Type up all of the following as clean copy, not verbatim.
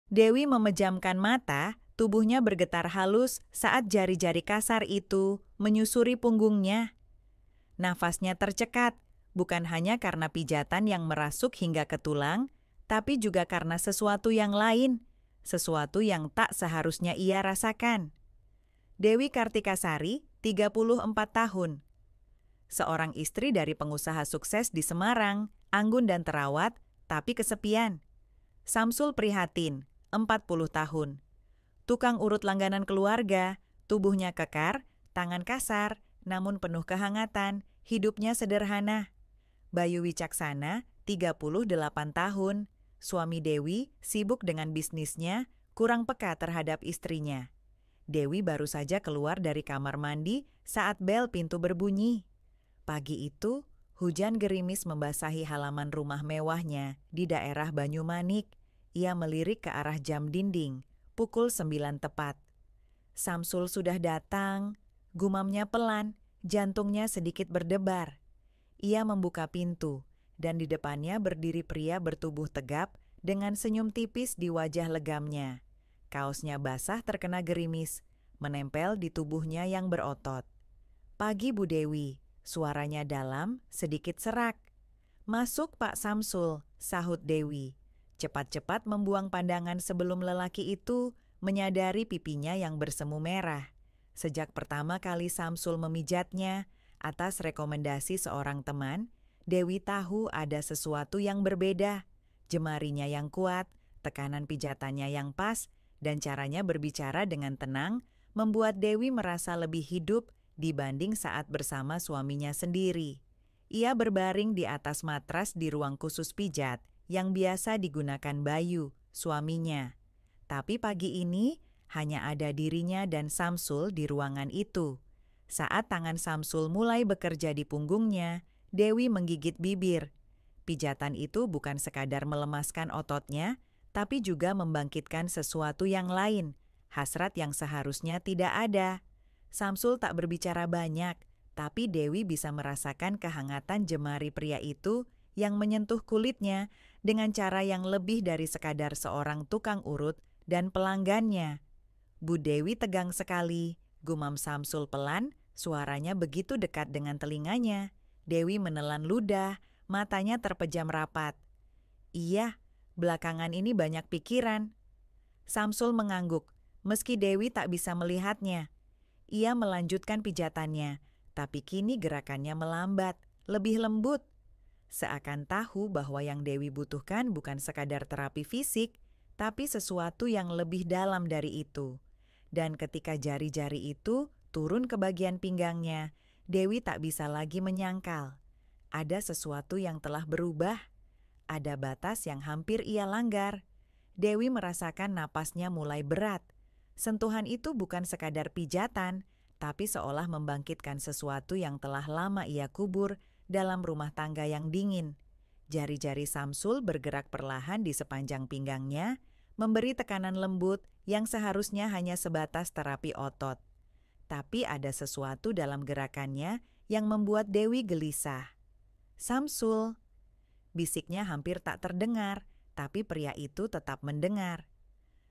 Dewi memejamkan mata, tubuhnya bergetar halus saat jari-jari kasar itu menyusuri punggungnya. Nafasnya tercekat, bukan hanya karena pijatan yang merasuk hingga ke tulang, tapi juga karena sesuatu yang lain, sesuatu yang tak seharusnya ia rasakan. Dewi Kartikasari, 34 tahun. Seorang istri dari pengusaha sukses di Semarang, anggun dan terawat, tapi kesepian. Samsul Prihatin, 40 tahun. Tukang urut langganan keluarga, tubuhnya kekar, tangan kasar, namun penuh kehangatan, hidupnya sederhana. Bayu Wicaksana, 38 tahun. Suami Dewi sibuk dengan bisnisnya, kurang peka terhadap istrinya. Dewi baru saja keluar dari kamar mandi saat bel pintu berbunyi. Pagi itu, hujan gerimis membasahi halaman rumah mewahnya di daerah Banyumanik. Ia melirik ke arah jam dinding, pukul 9 tepat. Samsul sudah datang, gumamnya pelan, jantungnya sedikit berdebar. Ia membuka pintu, dan di depannya berdiri pria bertubuh tegap dengan senyum tipis di wajah legamnya. Kaosnya basah terkena gerimis, menempel di tubuhnya yang berotot. "Pagi Bu Dewi," suaranya dalam, sedikit serak. "Masuk Pak Samsul," sahut Dewi. Cepat-cepat membuang pandangan sebelum lelaki itu menyadari pipinya yang bersemu merah. Sejak pertama kali Samsul memijatnya, atas rekomendasi seorang teman, Dewi tahu ada sesuatu yang berbeda. Jemarinya yang kuat, tekanan pijatannya yang pas, dan caranya berbicara dengan tenang membuat Dewi merasa lebih hidup dibanding saat bersama suaminya sendiri. Ia berbaring di atas matras di ruang khusus pijat yang biasa digunakan Bayu, suaminya. Tapi pagi ini hanya ada dirinya dan Samsul di ruangan itu. Saat tangan Samsul mulai bekerja di punggungnya, Dewi menggigit bibir. Pijatan itu bukan sekadar melemaskan ototnya, tapi juga membangkitkan sesuatu yang lain, hasrat yang seharusnya tidak ada. Samsul tak berbicara banyak, tapi Dewi bisa merasakan kehangatan jemari pria itu yang menyentuh kulitnya dengan cara yang lebih dari sekadar seorang tukang urut dan pelanggannya. "Bu Dewi tegang sekali," gumam Samsul pelan, suaranya begitu dekat dengan telinganya. Dewi menelan ludah, matanya terpejam rapat. "Iya, belakangan ini banyak pikiran." Samsul mengangguk, meski Dewi tak bisa melihatnya. Ia melanjutkan pijatannya, tapi kini gerakannya melambat, lebih lembut. Seakan tahu bahwa yang Dewi butuhkan bukan sekadar terapi fisik, tapi sesuatu yang lebih dalam dari itu. Dan ketika jari-jari itu turun ke bagian pinggangnya, Dewi tak bisa lagi menyangkal. Ada sesuatu yang telah berubah. Ada batas yang hampir ia langgar. Dewi merasakan napasnya mulai berat. Sentuhan itu bukan sekadar pijatan, tapi seolah membangkitkan sesuatu yang telah lama ia kubur dalam rumah tangga yang dingin. Jari-jari Samsul bergerak perlahan di sepanjang pinggangnya, memberi tekanan lembut yang seharusnya hanya sebatas terapi otot. Tapi ada sesuatu dalam gerakannya yang membuat Dewi gelisah. "Samsul," bisiknya hampir tak terdengar, tapi pria itu tetap mendengar.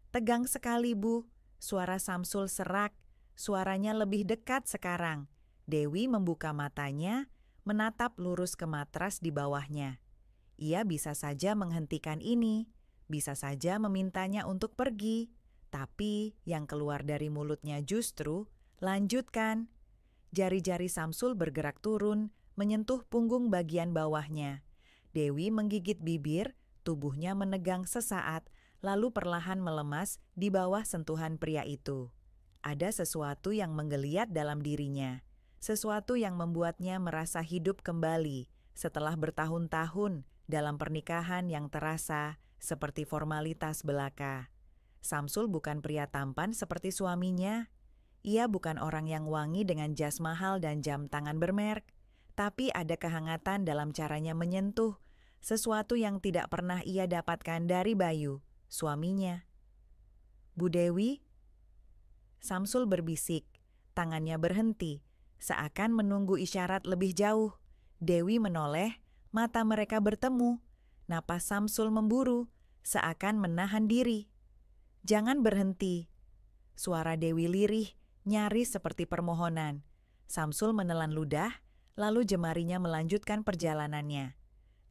"Tegang sekali, Bu," suara Samsul serak, suaranya lebih dekat sekarang. Dewi membuka matanya, menatap lurus ke matras di bawahnya. Ia bisa saja menghentikan ini, bisa saja memintanya untuk pergi, tapi yang keluar dari mulutnya justru, "Lanjutkan." Jari-jari Samsul bergerak turun, menyentuh punggung bagian bawahnya. Dewi menggigit bibir, tubuhnya menegang sesaat, lalu perlahan melemas di bawah sentuhan pria itu. Ada sesuatu yang menggeliat dalam dirinya, sesuatu yang membuatnya merasa hidup kembali setelah bertahun-tahun dalam pernikahan yang terasa seperti formalitas belaka. Samsul bukan pria tampan seperti suaminya. Ia bukan orang yang wangi dengan jas mahal dan jam tangan bermerek, tapi ada kehangatan dalam caranya menyentuh, sesuatu yang tidak pernah ia dapatkan dari Bayu, suaminya. "Bu Dewi?" Samsul berbisik, tangannya berhenti, seakan menunggu isyarat lebih jauh. Dewi menoleh, mata mereka bertemu. Napas Samsul memburu, seakan menahan diri. Jangan berhenti. Suara Dewi lirih, nyaris seperti permohonan. Samsul menelan ludah, lalu jemarinya melanjutkan perjalanannya.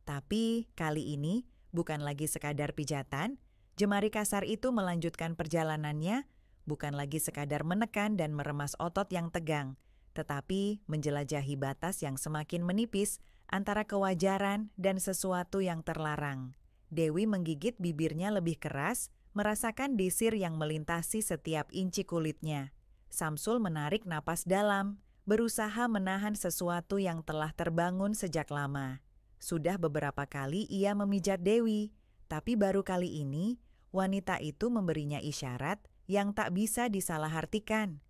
Tapi kali ini bukan lagi sekadar pijatan, jemari kasar itu melanjutkan perjalanannya, bukan lagi sekadar menekan dan meremas otot yang tegang, tetapi menjelajahi batas yang semakin menipis antara kewajaran dan sesuatu yang terlarang. Dewi menggigit bibirnya lebih keras, merasakan desir yang melintasi setiap inci kulitnya. Samsul menarik napas dalam, berusaha menahan sesuatu yang telah terbangun sejak lama. Sudah beberapa kali ia memijat Dewi, tapi baru kali ini wanita itu memberinya isyarat yang tak bisa disalahartikan.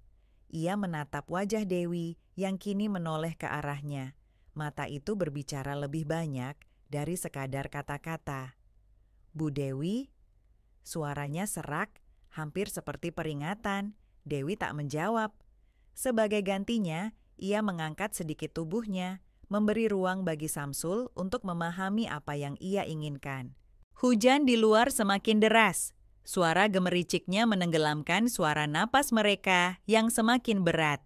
Ia menatap wajah Dewi yang kini menoleh ke arahnya. Mata itu berbicara lebih banyak dari sekadar kata-kata. "Bu Dewi?" Suaranya serak, hampir seperti peringatan. Dewi tak menjawab. Sebagai gantinya, ia mengangkat sedikit tubuhnya, memberi ruang bagi Samsul untuk memahami apa yang ia inginkan. Hujan di luar semakin deras. Suara gemericiknya menenggelamkan suara napas mereka yang semakin berat.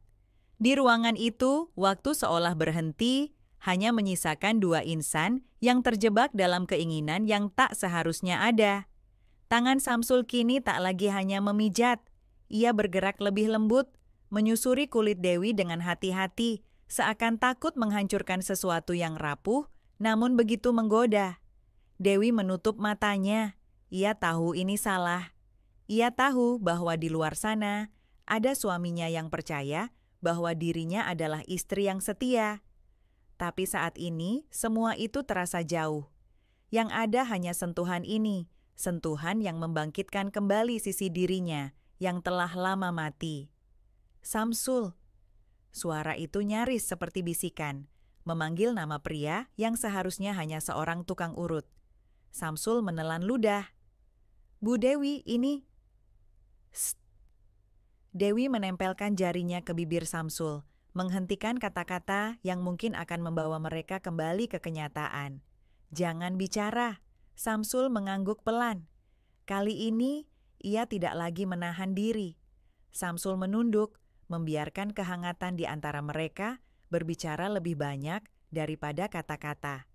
Di ruangan itu, waktu seolah berhenti, hanya menyisakan dua insan yang terjebak dalam keinginan yang tak seharusnya ada. Tangan Samsul kini tak lagi hanya memijat. Ia bergerak lebih lembut, menyusuri kulit Dewi dengan hati-hati, seakan takut menghancurkan sesuatu yang rapuh, namun begitu menggoda. Dewi menutup matanya. Ia tahu ini salah. Ia tahu bahwa di luar sana ada suaminya yang percaya bahwa dirinya adalah istri yang setia. Tapi saat ini semua itu terasa jauh. Yang ada hanya sentuhan ini, sentuhan yang membangkitkan kembali sisi dirinya yang telah lama mati. "Samsul." Suara itu nyaris seperti bisikan, memanggil nama pria yang seharusnya hanya seorang tukang urut. Samsul menelan ludah. "Bu Dewi, ini..." "Sst." Dewi menempelkan jarinya ke bibir Samsul, menghentikan kata-kata yang mungkin akan membawa mereka kembali ke kenyataan. "Jangan bicara." Samsul mengangguk pelan. Kali ini, ia tidak lagi menahan diri. Samsul menunduk, membiarkan kehangatan di antara mereka berbicara lebih banyak daripada kata-kata.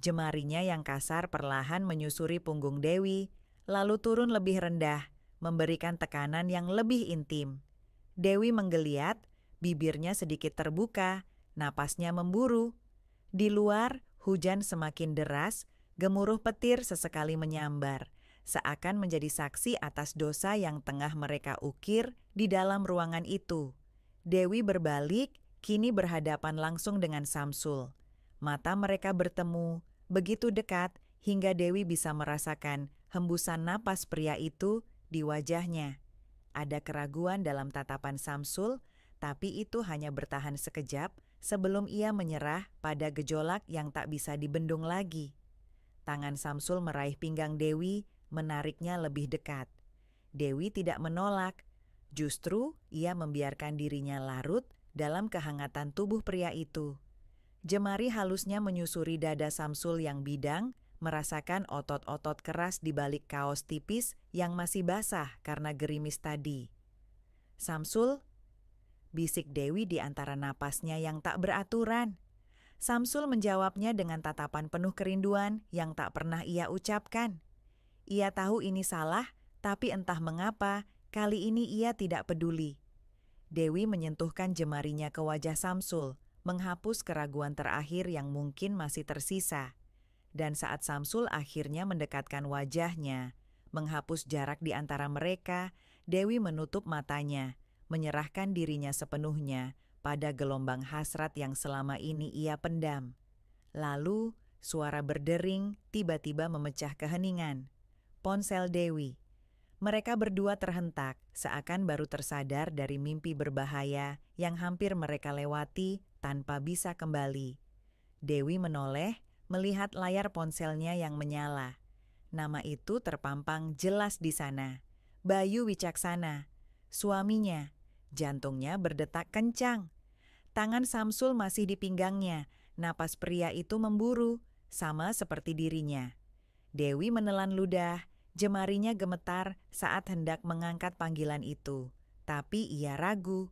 Jemarinya yang kasar perlahan menyusuri punggung Dewi, lalu turun lebih rendah, memberikan tekanan yang lebih intim. Dewi menggeliat, bibirnya sedikit terbuka, napasnya memburu. Di luar, hujan semakin deras, gemuruh petir sesekali menyambar, seakan menjadi saksi atas dosa yang tengah mereka ukir di dalam ruangan itu. Dewi berbalik, kini berhadapan langsung dengan Samsul. Mata mereka bertemu, begitu dekat hingga Dewi bisa merasakan hembusan napas pria itu di wajahnya. Ada keraguan dalam tatapan Samsul, tapi itu hanya bertahan sekejap sebelum ia menyerah pada gejolak yang tak bisa dibendung lagi. Tangan Samsul meraih pinggang Dewi, menariknya lebih dekat. Dewi tidak menolak, justru ia membiarkan dirinya larut dalam kehangatan tubuh pria itu. Jemari halusnya menyusuri dada Samsul yang bidang, merasakan otot-otot keras di balik kaos tipis yang masih basah karena gerimis tadi. "Samsul," bisik Dewi di antara napasnya yang tak beraturan. Samsul menjawabnya dengan tatapan penuh kerinduan yang tak pernah ia ucapkan. Ia tahu ini salah, tapi entah mengapa, kali ini ia tidak peduli. Dewi menyentuhkan jemarinya ke wajah Samsul, menghapus keraguan terakhir yang mungkin masih tersisa. Dan saat Samsul akhirnya mendekatkan wajahnya, menghapus jarak di antara mereka, Dewi menutup matanya, menyerahkan dirinya sepenuhnya pada gelombang hasrat yang selama ini ia pendam. Lalu, suara berdering tiba-tiba memecah keheningan. Ponsel Dewi. Mereka berdua terhentak, seakan baru tersadar dari mimpi berbahaya yang hampir mereka lewati tanpa bisa kembali. Dewi menoleh, melihat layar ponselnya yang menyala. Nama itu terpampang jelas di sana. Bayu Wicaksana, suaminya. Jantungnya berdetak kencang. Tangan Samsul masih di pinggangnya, napas pria itu memburu, sama seperti dirinya. Dewi menelan ludah, Jemarinya gemetar saat hendak mengangkat panggilan itu, tapi ia ragu.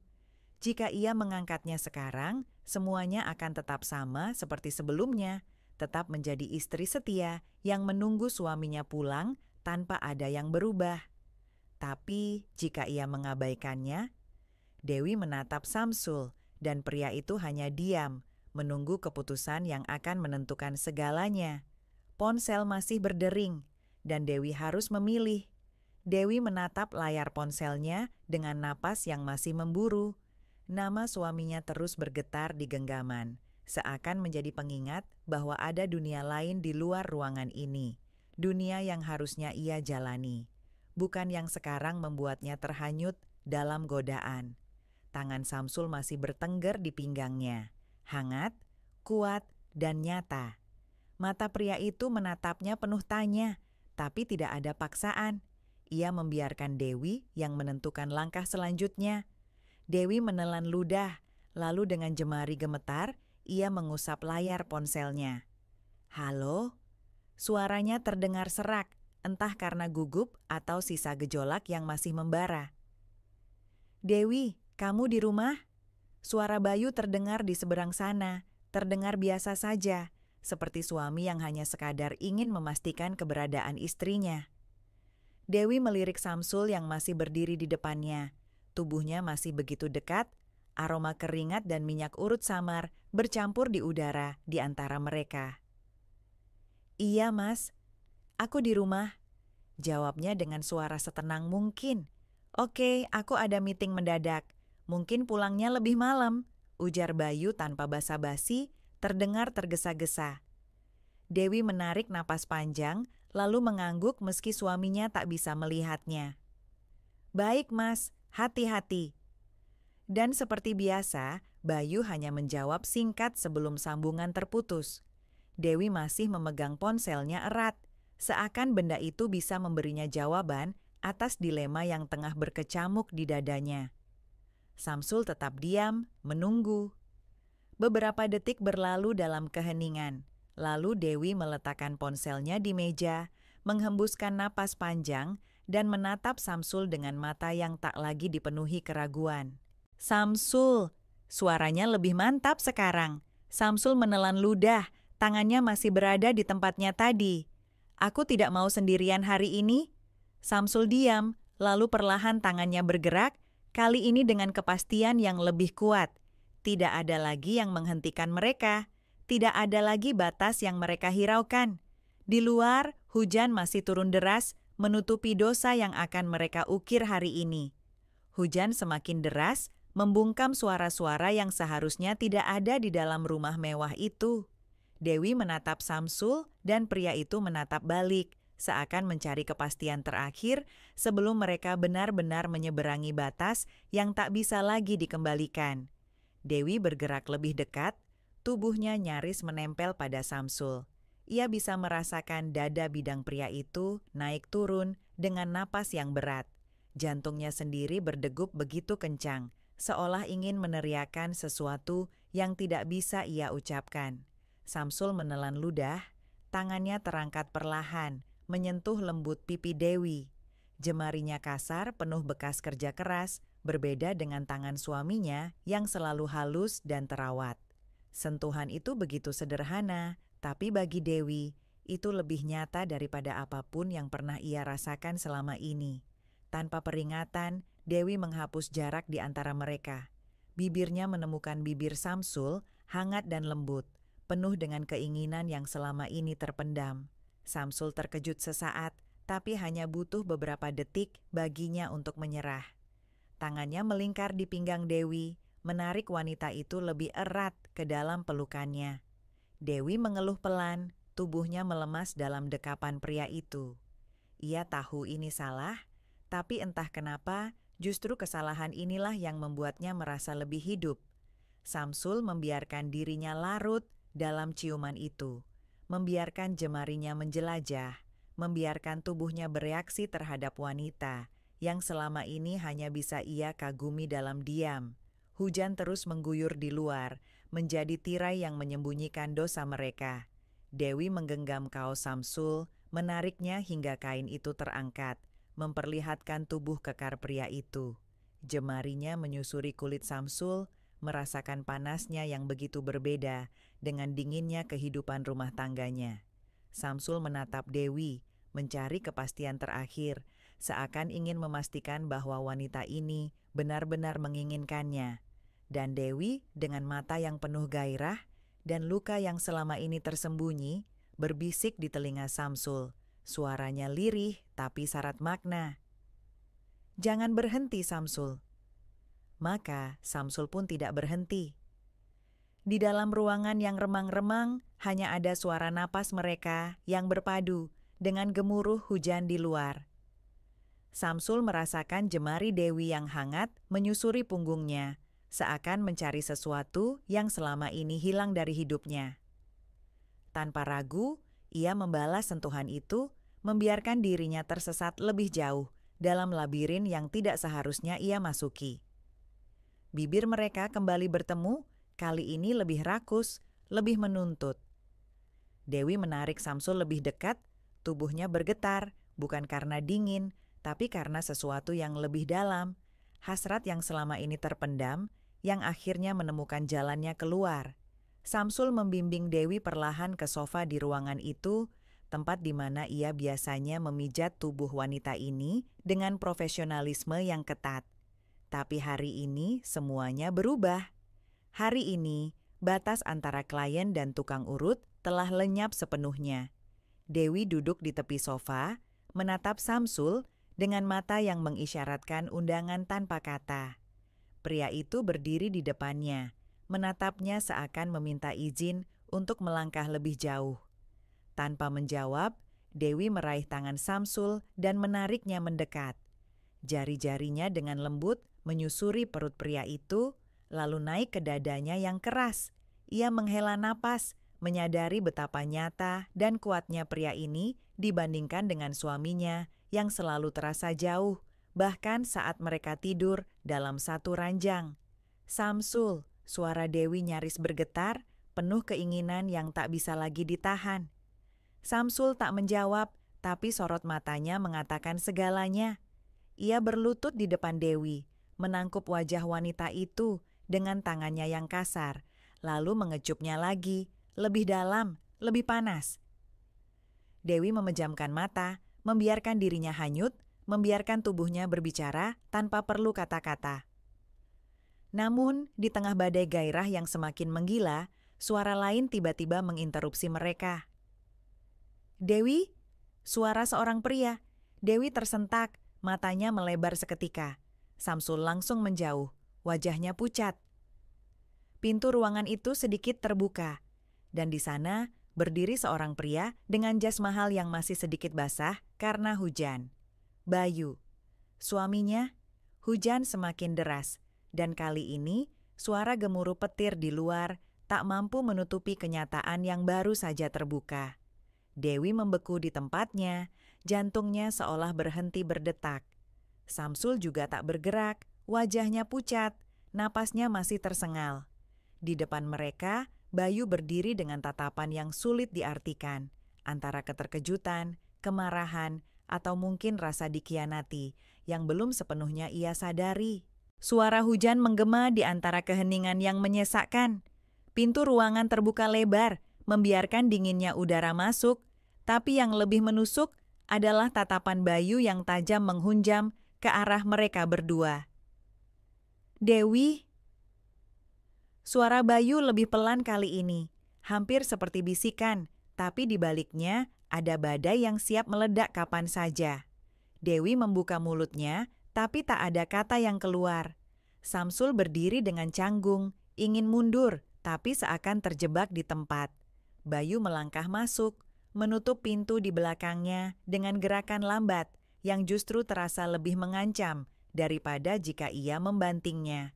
Jika ia mengangkatnya sekarang, semuanya akan tetap sama seperti sebelumnya, tetap menjadi istri setia yang menunggu suaminya pulang tanpa ada yang berubah. Tapi jika ia mengabaikannya, Dewi menatap Samsul dan pria itu hanya diam, menunggu keputusan yang akan menentukan segalanya. Ponsel masih berdering, dan Dewi harus memilih. Dewi menatap layar ponselnya dengan napas yang masih memburu. Nama suaminya terus bergetar di genggaman, seakan menjadi pengingat bahwa ada dunia lain di luar ruangan ini. Dunia yang harusnya ia jalani, bukan yang sekarang membuatnya terhanyut dalam godaan. Tangan Samsul masih bertengger di pinggangnya, hangat, kuat, dan nyata. Mata pria itu menatapnya penuh tanya, tapi tidak ada paksaan. Ia membiarkan Dewi yang menentukan langkah selanjutnya. Dewi menelan ludah, lalu dengan jemari gemetar, ia mengusap layar ponselnya. "Halo?" Suaranya terdengar serak, entah karena gugup atau sisa gejolak yang masih membara. "Dewi, kamu di rumah?" Suara Bayu terdengar di seberang sana, terdengar biasa saja, seperti suami yang hanya sekadar ingin memastikan keberadaan istrinya. Dewi melirik Samsul yang masih berdiri di depannya. Tubuhnya masih begitu dekat, aroma keringat dan minyak urut samar bercampur di udara di antara mereka. "Iya, Mas. Aku di rumah," jawabnya dengan suara setenang mungkin. "Oke, aku ada meeting mendadak. Mungkin pulangnya lebih malam," ujar Bayu tanpa basa-basi, terdengar tergesa-gesa. Dewi menarik napas panjang, lalu mengangguk meski suaminya tak bisa melihatnya. "Baik, Mas. Hati-hati." Dan seperti biasa, Bayu hanya menjawab singkat sebelum sambungan terputus. Dewi masih memegang ponselnya erat, seakan benda itu bisa memberinya jawaban atas dilema yang tengah berkecamuk di dadanya. Samsul tetap diam, menunggu. Beberapa detik berlalu dalam keheningan. Lalu Dewi meletakkan ponselnya di meja, menghembuskan napas panjang, dan menatap Samsul dengan mata yang tak lagi dipenuhi keraguan. "Samsul!" Suaranya lebih mantap sekarang. Samsul menelan ludah, tangannya masih berada di tempatnya tadi. "Aku tidak mau sendirian hari ini." Samsul diam, lalu perlahan tangannya bergerak, kali ini dengan kepastian yang lebih kuat. Tidak ada lagi yang menghentikan mereka. Tidak ada lagi batas yang mereka hiraukan. Di luar, hujan masih turun deras, menutupi dosa yang akan mereka ukir hari ini. Hujan semakin deras, membungkam suara-suara yang seharusnya tidak ada di dalam rumah mewah itu. Dewi menatap Samsul dan pria itu menatap balik, seakan mencari kepastian terakhir sebelum mereka benar-benar menyeberangi batas yang tak bisa lagi dikembalikan. Dewi bergerak lebih dekat, tubuhnya nyaris menempel pada Samsul. Ia bisa merasakan dada bidang pria itu naik turun dengan napas yang berat. Jantungnya sendiri berdegup begitu kencang, seolah ingin meneriakkan sesuatu yang tidak bisa ia ucapkan. Samsul menelan ludah, tangannya terangkat perlahan, menyentuh lembut pipi Dewi. Jemarinya kasar, penuh bekas kerja keras, berbeda dengan tangan suaminya yang selalu halus dan terawat. Sentuhan itu begitu sederhana, tapi bagi Dewi, itu lebih nyata daripada apapun yang pernah ia rasakan selama ini. Tanpa peringatan, Dewi menghapus jarak di antara mereka. Bibirnya menemukan bibir Samsul, hangat dan lembut, penuh dengan keinginan yang selama ini terpendam. Samsul terkejut sesaat, tapi hanya butuh beberapa detik baginya untuk menyerah. Tangannya melingkar di pinggang Dewi, menarik wanita itu lebih erat ke dalam pelukannya. Dewi mengeluh pelan, tubuhnya melemas dalam dekapan pria itu. Ia tahu ini salah, tapi entah kenapa justru kesalahan inilah yang membuatnya merasa lebih hidup. Samsul membiarkan dirinya larut dalam ciuman itu, membiarkan jemarinya menjelajah, membiarkan tubuhnya bereaksi terhadap wanita yang selama ini hanya bisa ia kagumi dalam diam. Hujan terus mengguyur di luar, menjadi tirai yang menyembunyikan dosa mereka. Dewi menggenggam kaos Samsul, menariknya hingga kain itu terangkat, memperlihatkan tubuh kekar pria itu. Jemarinya menyusuri kulit Samsul, merasakan panasnya yang begitu berbeda dengan dinginnya kehidupan rumah tangganya. Samsul menatap Dewi, mencari kepastian terakhir, seakan ingin memastikan bahwa wanita ini benar-benar menginginkannya. Dan Dewi dengan mata yang penuh gairah dan luka yang selama ini tersembunyi, berbisik di telinga Samsul. Suaranya lirih tapi syarat makna. "Jangan berhenti, Samsul." Maka Samsul pun tidak berhenti. Di dalam ruangan yang remang-remang, hanya ada suara napas mereka yang berpadu dengan gemuruh hujan di luar. Samsul merasakan jemari Dewi yang hangat menyusuri punggungnya, seakan mencari sesuatu yang selama ini hilang dari hidupnya. Tanpa ragu, ia membalas sentuhan itu, membiarkan dirinya tersesat lebih jauh dalam labirin yang tidak seharusnya ia masuki. Bibir mereka kembali bertemu, kali ini lebih rakus, lebih menuntut. Dewi menarik Samsul lebih dekat, tubuhnya bergetar, bukan karena dingin, tapi karena sesuatu yang lebih dalam, hasrat yang selama ini terpendam, yang akhirnya menemukan jalannya keluar. Samsul membimbing Dewi perlahan ke sofa di ruangan itu, tempat di mana ia biasanya memijat tubuh wanita ini dengan profesionalisme yang ketat. Tapi hari ini semuanya berubah. Hari ini, batas antara klien dan tukang urut telah lenyap sepenuhnya. Dewi duduk di tepi sofa, menatap Samsul dengan mata yang mengisyaratkan undangan tanpa kata. Pria itu berdiri di depannya, menatapnya seakan meminta izin untuk melangkah lebih jauh. Tanpa menjawab, Dewi meraih tangan Samsul dan menariknya mendekat. Jari-jarinya dengan lembut menyusuri perut pria itu, lalu naik ke dadanya yang keras. Ia menghela napas, menyadari betapa nyata dan kuatnya pria ini dibandingkan dengan suaminya yang selalu terasa jauh, bahkan saat mereka tidur dalam satu ranjang. "Samsul," suara Dewi nyaris bergetar, penuh keinginan yang tak bisa lagi ditahan. Samsul tak menjawab, tapi sorot matanya mengatakan segalanya. Ia berlutut di depan Dewi, menangkup wajah wanita itu dengan tangannya yang kasar, lalu mengecupnya lagi, lebih dalam, lebih panas. Dewi memejamkan mata, membiarkan dirinya hanyut, membiarkan tubuhnya berbicara tanpa perlu kata-kata. Namun, di tengah badai gairah yang semakin menggila, suara lain tiba-tiba menginterupsi mereka. "Dewi?" Suara seorang pria. Dewi tersentak, matanya melebar seketika. Samsul langsung menjauh, wajahnya pucat. Pintu ruangan itu sedikit terbuka, dan di sana berdiri seorang pria dengan jas mahal yang masih sedikit basah karena hujan. Bayu, suaminya. Hujan semakin deras, dan kali ini suara gemuruh petir di luar tak mampu menutupi kenyataan yang baru saja terbuka. Dewi membeku di tempatnya, jantungnya seolah berhenti berdetak. Samsul juga tak bergerak, wajahnya pucat, napasnya masih tersengal. Di depan mereka, Bayu berdiri dengan tatapan yang sulit diartikan, antara keterkejutan, kemarahan, atau mungkin rasa dikhianati yang belum sepenuhnya ia sadari. Suara hujan menggema di antara keheningan yang menyesakkan. Pintu ruangan terbuka lebar, membiarkan dinginnya udara masuk, tapi yang lebih menusuk adalah tatapan Bayu yang tajam menghunjam ke arah mereka berdua. "Dewi?" Suara Bayu lebih pelan kali ini, hampir seperti bisikan, tapi di baliknya ada badai yang siap meledak kapan saja. Dewi membuka mulutnya, tapi tak ada kata yang keluar. Samsul berdiri dengan canggung, ingin mundur, tapi seakan terjebak di tempat. Bayu melangkah masuk, menutup pintu di belakangnya dengan gerakan lambat yang justru terasa lebih mengancam daripada jika ia membantingnya.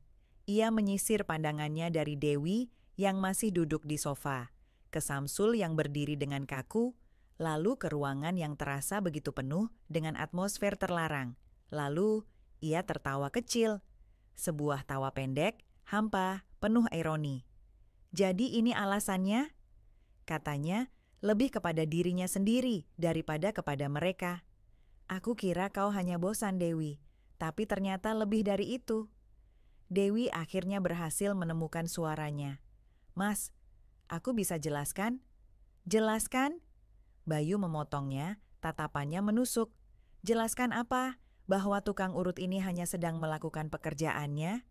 Ia menyisir pandangannya dari Dewi yang masih duduk di sofa, ke Samsul yang berdiri dengan kaku, lalu ke ruangan yang terasa begitu penuh dengan atmosfer terlarang. Lalu ia tertawa kecil, sebuah tawa pendek, hampa, penuh ironi. "Jadi ini alasannya?" katanya lebih kepada dirinya sendiri daripada kepada mereka. Aku kira kau hanya bosan, Dewi, tapi ternyata lebih dari itu. Dewi akhirnya berhasil menemukan suaranya. Mas, aku bisa jelaskan? Jelaskan? Bayu memotongnya, tatapannya menusuk. Jelaskan apa? Bahwa tukang urut ini hanya sedang melakukan pekerjaannya?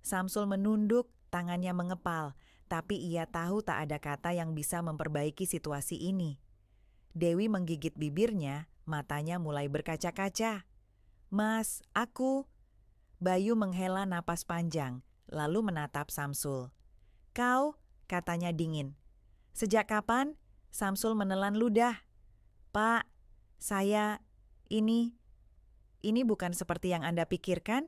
Samsul menunduk, tangannya mengepal, tapi ia tahu tak ada kata yang bisa memperbaiki situasi ini. Dewi menggigit bibirnya, matanya mulai berkaca-kaca. Mas, aku... Bayu menghela napas panjang, lalu menatap Samsul. Kau, katanya dingin. Sejak kapan? Samsul menelan ludah. Pak, saya, ini bukan seperti yang Anda pikirkan?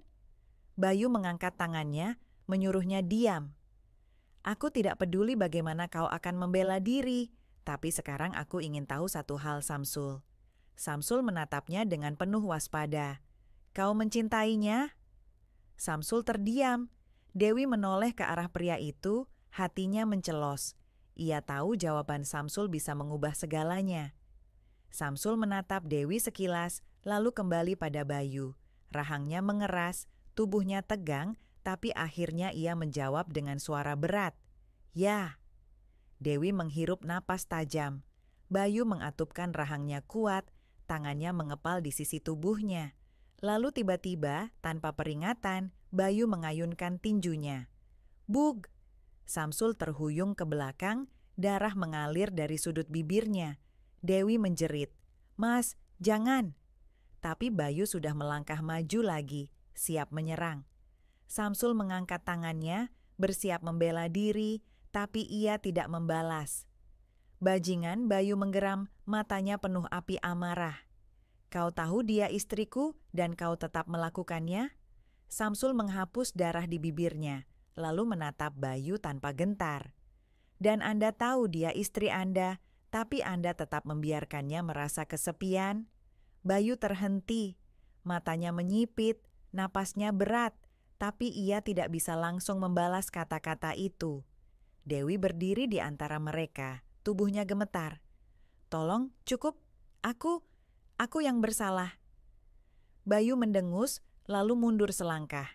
Bayu mengangkat tangannya, menyuruhnya diam. Aku tidak peduli bagaimana kau akan membela diri, tapi sekarang aku ingin tahu satu hal, Samsul. Samsul menatapnya dengan penuh waspada. Kau mencintainya? Samsul terdiam. Dewi menoleh ke arah pria itu, hatinya mencelos. Ia tahu jawaban Samsul bisa mengubah segalanya. Samsul menatap Dewi sekilas, lalu kembali pada Bayu. Rahangnya mengeras, tubuhnya tegang, tapi akhirnya ia menjawab dengan suara berat. Ya. Dewi menghirup napas tajam. Bayu mengatupkan rahangnya kuat, tangannya mengepal di sisi tubuhnya. Lalu tiba-tiba, tanpa peringatan, Bayu mengayunkan tinjunya. Bug! Samsul terhuyung ke belakang, darah mengalir dari sudut bibirnya. Dewi menjerit, Mas, jangan! Tapi Bayu sudah melangkah maju lagi, siap menyerang. Samsul mengangkat tangannya, bersiap membela diri, tapi ia tidak membalas. Bajingan, Bayu menggeram, matanya penuh api amarah. Kau tahu dia istriku dan kau tetap melakukannya? Samsul menghapus darah di bibirnya, lalu menatap Bayu tanpa gentar. Dan Anda tahu dia istri Anda, tapi Anda tetap membiarkannya merasa kesepian? Bayu terhenti, matanya menyipit, napasnya berat, tapi ia tidak bisa langsung membalas kata-kata itu. Dewi berdiri di antara mereka, tubuhnya gemetar. Tolong, cukup, Aku yang bersalah. Bayu mendengus, lalu mundur selangkah.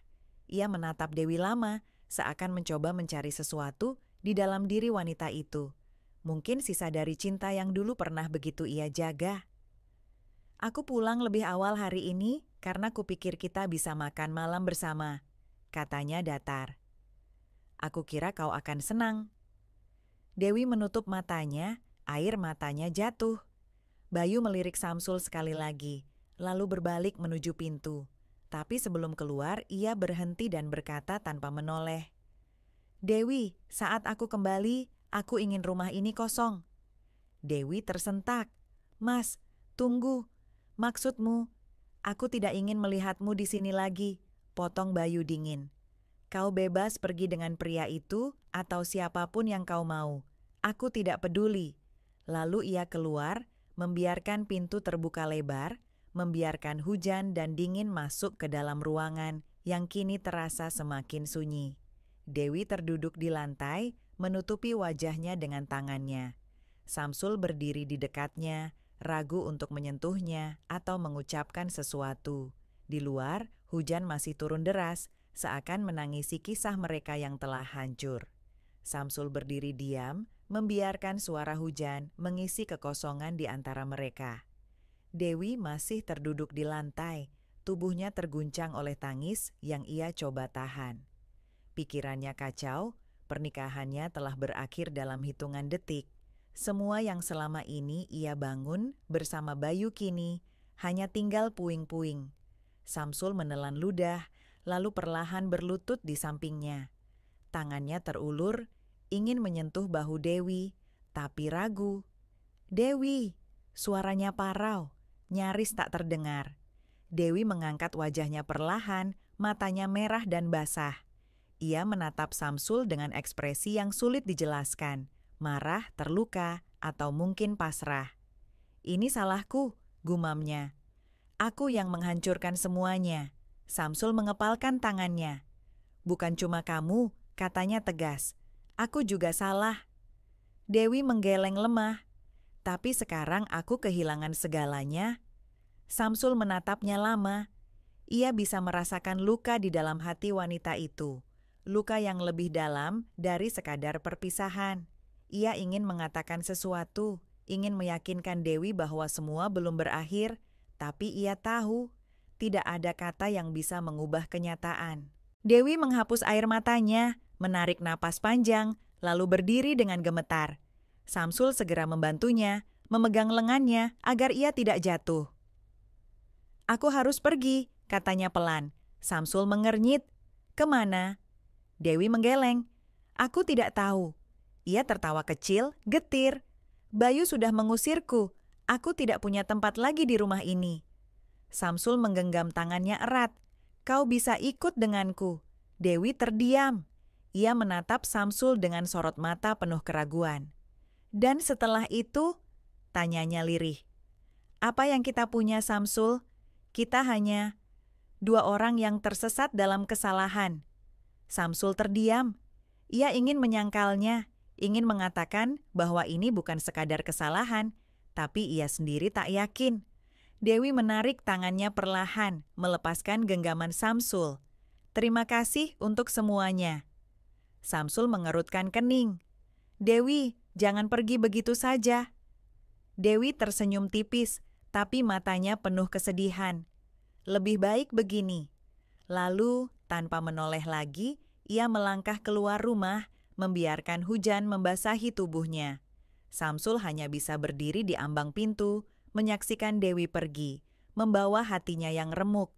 Ia menatap Dewi lama, seakan mencoba mencari sesuatu di dalam diri wanita itu. Mungkin sisa dari cinta yang dulu pernah begitu ia jaga. Aku pulang lebih awal hari ini karena kupikir kita bisa makan malam bersama, katanya datar. Aku kira kau akan senang. Dewi menutup matanya, air matanya jatuh. Bayu melirik Samsul sekali lagi, lalu berbalik menuju pintu. Tapi sebelum keluar, ia berhenti dan berkata tanpa menoleh. Dewi, saat aku kembali, aku ingin rumah ini kosong. Dewi tersentak. Mas, tunggu. Maksudmu, aku tidak ingin melihatmu di sini lagi, potong Bayu dingin. Kau bebas pergi dengan pria itu atau siapapun yang kau mau. Aku tidak peduli. Lalu ia keluar, membiarkan pintu terbuka lebar, membiarkan hujan dan dingin masuk ke dalam ruangan yang kini terasa semakin sunyi. Dewi terduduk di lantai, menutupi wajahnya dengan tangannya. Samsul berdiri di dekatnya, ragu untuk menyentuhnya atau mengucapkan sesuatu. Di luar, hujan masih turun deras, seakan menangisi kisah mereka yang telah hancur. Samsul berdiri diam, membiarkan suara hujan mengisi kekosongan di antara mereka. Dewi masih terduduk di lantai, tubuhnya terguncang oleh tangis yang ia coba tahan. Pikirannya kacau, pernikahannya telah berakhir dalam hitungan detik. Semua yang selama ini ia bangun bersama Bayu kini hanya tinggal puing-puing. Samsul menelan ludah, lalu perlahan berlutut di sampingnya. Tangannya terulur, ingin menyentuh bahu Dewi, tapi ragu. Dewi, suaranya parau, nyaris tak terdengar. Dewi mengangkat wajahnya perlahan, matanya merah dan basah. Ia menatap Samsul dengan ekspresi yang sulit dijelaskan, marah, terluka, atau mungkin pasrah. Ini salahku, gumamnya. Aku yang menghancurkan semuanya. Samsul mengepalkan tangannya. Bukan cuma kamu, katanya tegas. Aku juga salah. Dewi menggeleng lemah. Tapi sekarang aku kehilangan segalanya. Samsul menatapnya lama. Ia bisa merasakan luka di dalam hati wanita itu. Luka yang lebih dalam dari sekadar perpisahan. Ia ingin mengatakan sesuatu, ingin meyakinkan Dewi bahwa semua belum berakhir, tapi ia tahu tidak ada kata yang bisa mengubah kenyataan. Dewi menghapus air matanya, menarik napas panjang, lalu berdiri dengan gemetar. Samsul segera membantunya, memegang lengannya agar ia tidak jatuh. "Aku harus pergi," katanya pelan. Samsul mengernyit. "Kemana?" Dewi menggeleng. "Aku tidak tahu." Ia tertawa kecil, getir. "Bayu sudah mengusirku. Aku tidak punya tempat lagi di rumah ini." Samsul menggenggam tangannya erat. "Kau bisa ikut denganku." Dewi terdiam. Ia menatap Samsul dengan sorot mata penuh keraguan. "Dan setelah itu?" tanyanya lirih. "Apa yang kita punya, Samsul? Kita hanya 2 orang yang tersesat dalam kesalahan." Samsul terdiam. Ia ingin menyangkalnya, ingin mengatakan bahwa ini bukan sekadar kesalahan, tapi ia sendiri tak yakin. Dewi menarik tangannya perlahan, melepaskan genggaman Samsul. "Terima kasih untuk semuanya." Samsul mengerutkan kening. "Dewi, jangan pergi begitu saja." Dewi tersenyum tipis, tapi matanya penuh kesedihan. "Lebih baik begini." Lalu, tanpa menoleh lagi, ia melangkah keluar rumah, membiarkan hujan membasahi tubuhnya. Samsul hanya bisa berdiri di ambang pintu, menyaksikan Dewi pergi, membawa hatinya yang remuk.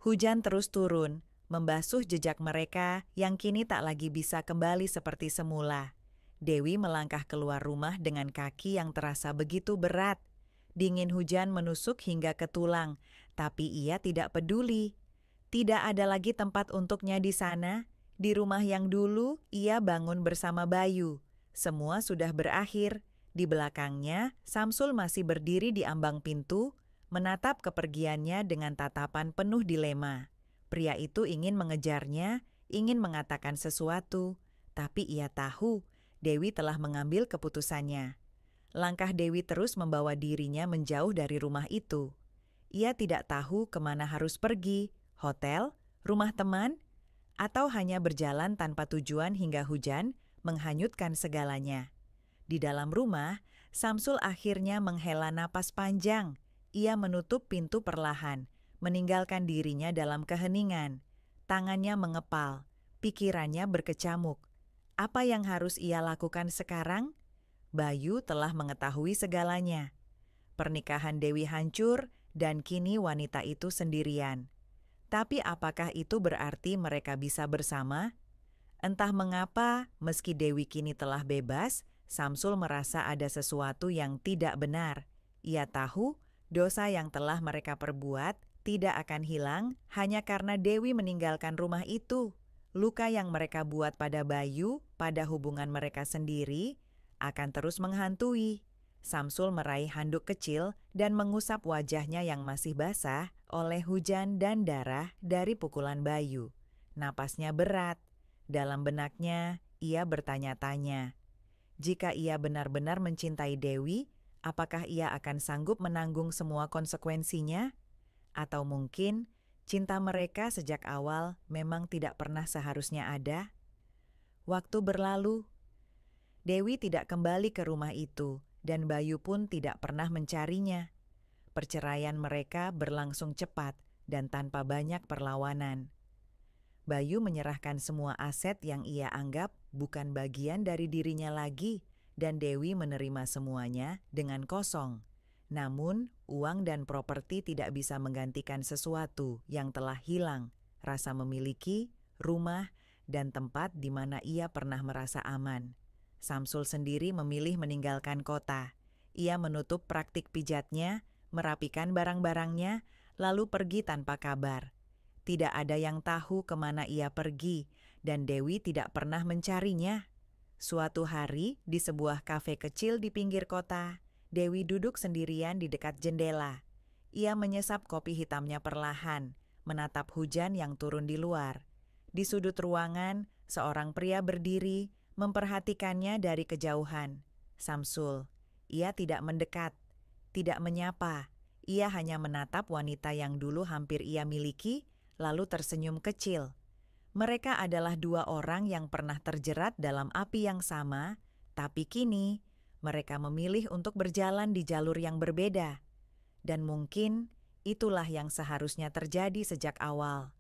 Hujan terus turun, membasuh jejak mereka yang kini tak lagi bisa kembali seperti semula. Dewi melangkah keluar rumah dengan kaki yang terasa begitu berat. Dingin hujan menusuk hingga ke tulang, tapi ia tidak peduli. Tidak ada lagi tempat untuknya di sana, di rumah yang dulu ia bangun bersama Bayu. Semua sudah berakhir. Di belakangnya, Samsul masih berdiri di ambang pintu, menatap kepergiannya dengan tatapan penuh dilema. Pria itu ingin mengejarnya, ingin mengatakan sesuatu, tapi ia tahu Dewi telah mengambil keputusannya. Langkah Dewi terus membawa dirinya menjauh dari rumah itu. Ia tidak tahu kemana harus pergi, hotel, rumah teman, atau hanya berjalan tanpa tujuan hingga hujan menghanyutkan segalanya. Di dalam rumah, Samsul akhirnya menghela napas panjang. Ia menutup pintu perlahan, meninggalkan dirinya dalam keheningan. Tangannya mengepal, pikirannya berkecamuk. Apa yang harus ia lakukan sekarang? Bayu telah mengetahui segalanya. Pernikahan Dewi hancur dan kini wanita itu sendirian. Tapi apakah itu berarti mereka bisa bersama? Entah mengapa, meski Dewi kini telah bebas, Samsul merasa ada sesuatu yang tidak benar. Ia tahu dosa yang telah mereka perbuat tidak akan hilang hanya karena Dewi meninggalkan rumah itu. Luka yang mereka buat pada Bayu, pada hubungan mereka sendiri, akan terus menghantui. Samsul meraih handuk kecil dan mengusap wajahnya yang masih basah oleh hujan dan darah dari pukulan Bayu. Napasnya berat. Dalam benaknya, ia bertanya-tanya. Jika ia benar-benar mencintai Dewi, apakah ia akan sanggup menanggung semua konsekuensinya? Atau mungkin cinta mereka sejak awal memang tidak pernah seharusnya ada? Waktu berlalu. Dewi tidak kembali ke rumah itu, dan Bayu pun tidak pernah mencarinya. Perceraian mereka berlangsung cepat dan tanpa banyak perlawanan. Bayu menyerahkan semua aset yang ia anggap bukan bagian dari dirinya lagi, dan Dewi menerima semuanya dengan kosong. Namun, uang dan properti tidak bisa menggantikan sesuatu yang telah hilang, rasa memiliki, rumah, dan tempat di mana ia pernah merasa aman. Samsul sendiri memilih meninggalkan kota. Ia menutup praktik pijatnya, merapikan barang-barangnya, lalu pergi tanpa kabar. Tidak ada yang tahu kemana ia pergi, dan Dewi tidak pernah mencarinya. Suatu hari, di sebuah kafe kecil di pinggir kota, Dewi duduk sendirian di dekat jendela. Ia menyesap kopi hitamnya perlahan, menatap hujan yang turun di luar. Di sudut ruangan, seorang pria berdiri, memperhatikannya dari kejauhan. Samsul. Ia tidak mendekat, tidak menyapa. Ia hanya menatap wanita yang dulu hampir ia miliki, lalu tersenyum kecil. Mereka adalah dua orang yang pernah terjerat dalam api yang sama, tapi kini mereka memilih untuk berjalan di jalur yang berbeda. Dan mungkin itulah yang seharusnya terjadi sejak awal.